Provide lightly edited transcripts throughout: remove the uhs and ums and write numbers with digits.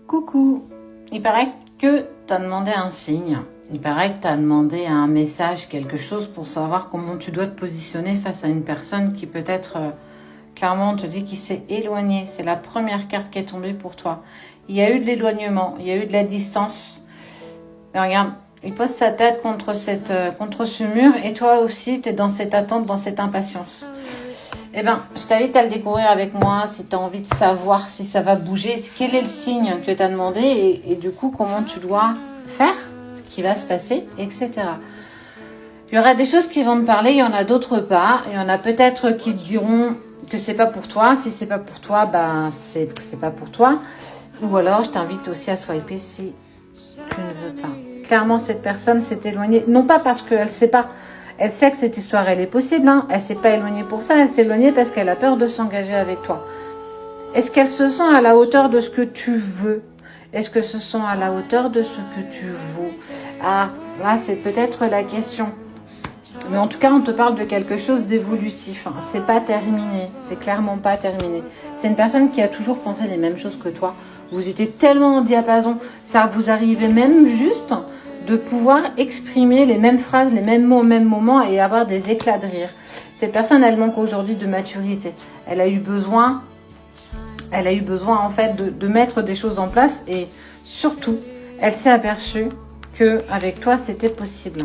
Coucou, il paraît que tu as demandé un signe, il paraît que tu as demandé un message, quelque chose pour savoir comment tu dois te positionner face à une personne qui peut-être, clairement, te dit qu'il s'est éloigné. C'est la première carte qui est tombée pour toi. Il y a eu de l'éloignement, il y a eu de la distance. Mais regarde, il pose sa tête contre ce mur et toi aussi, tu es dans cette attente, dans cette impatience. Eh ben, je t'invite à le découvrir avec moi si tu as envie de savoir si ça va bouger, quel est le signe que tu as demandé et du coup, comment tu dois faire, ce qui va se passer, etc. Il y aura des choses qui vont te parler, il y en a d'autres pas. Il y en a peut-être qui te diront que c'est pas pour toi. Si c'est pas pour toi, ben c'est pas pour toi. Ou alors, je t'invite aussi à swiper si tu ne veux pas. Clairement, cette personne s'est éloignée, non pas parce qu'elle sait pas. Elle sait que cette histoire, elle est possible. Hein. Elle s'est pas éloignée pour ça. Elle s'est éloignée parce qu'elle a peur de s'engager avec toi. Est-ce qu'elle se sent à la hauteur de ce que tu veux? Est-ce que se sent à la hauteur de ce que tu vaux? Ah, là, c'est peut-être la question. Mais en tout cas, on te parle de quelque chose d'évolutif. Hein. C'est pas terminé. C'est clairement pas terminé. C'est une personne qui a toujours pensé les mêmes choses que toi. Vous étiez tellement en diapason. Ça vous arrivait même juste de pouvoir exprimer les mêmes phrases, les mêmes mots au même moment et avoir des éclats de rire. Cette personne, elle manque aujourd'hui de maturité. Elle a eu besoin en fait de mettre des choses en place et surtout, elle s'est aperçue qu'avec toi, c'était possible.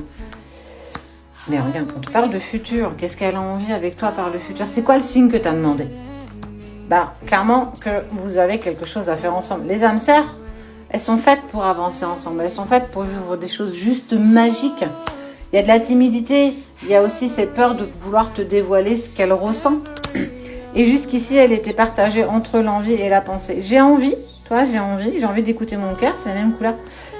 Mais regarde, on te parle de futur. Qu'est-ce qu'elle a envie avec toi par le futur? C'est quoi le signe que tu as demandé? Bah, clairement que vous avez quelque chose à faire ensemble. Les âmes sœurs, elles sont faites pour avancer ensemble. Elles sont faites pour vivre des choses juste magiques. Il y a de la timidité. Il y a aussi cette peur de vouloir te dévoiler ce qu'elle ressent. Et jusqu'ici, elle était partagée entre l'envie et la pensée. J'ai envie, j'ai envie d'écouter mon cœur, c'est la même couleur.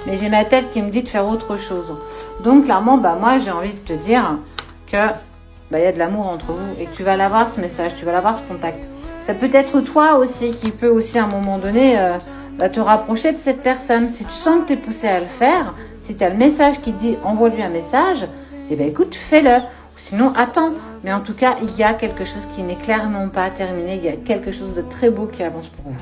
Mais j'ai ma tête qui me dit de faire autre chose. Donc, clairement, moi, j'ai envie de te dire que il y a de l'amour entre vous et que tu vas l'avoir ce message, tu vas l'avoir ce contact. Ça peut être toi aussi qui peut aussi à un moment donné te rapprocher de cette personne. Si tu sens que tu es poussé à le faire, si tu as le message qui dit envoie-lui un message, écoute, fais-le. Sinon, attends. Mais en tout cas, il y a quelque chose qui n'est clairement pas terminé. Il y a quelque chose de très beau qui avance pour vous.